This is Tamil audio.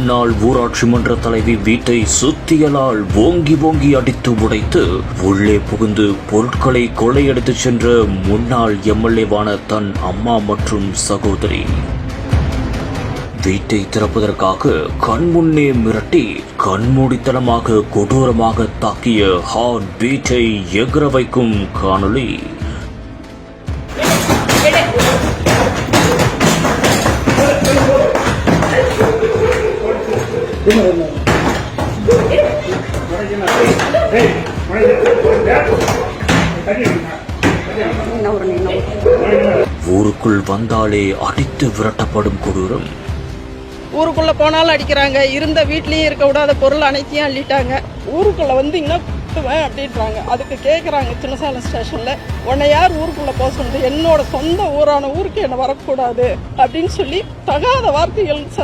முன்னாள் ஊராட்சி மன்ற தலைவி வீட்டை சுத்தியலால் ஓங்கி அடித்து உடைத்து உள்ளே புகுந்து பொருட்களை கொள்ளையடித்து சென்ற முன்னாள் எம்எல்ஏவான தன் அம்மா மற்றும் சகோதரி வீட்டை திறப்பதற்காக கண்முன்னே மிரட்டி கண்மூடித்தனமாக கொடூரமாக தாக்கிய ஹார்ட் பீட்டை எகிர வைக்கும் காணொளி. ஊருக்குள் வந்தாலே அடித்து விரட்டப்படும் கொடூரம். ஊருக்குள்ள போனாலும் அடிக்கிறாங்க, இருந்த வீட்லயும் இருக்க விடாத பொருள் அனைத்தையும் அள்ளிட்டாங்க. ஊருக்குள்ள வந்தீங்கன்னா அப்படின்றாங்க. அதுக்கு கேட்குறாங்க சின்னசேலம் ஸ்டேஷன்ல, உன்னை யார் ஊருக்குள்ள போக சொன்னது, என்னோட சொந்த ஊரான ஊருக்கு என்ன வரக்கூடாது அப்படின்னு சொல்லி தகாத வார்த்தைகள்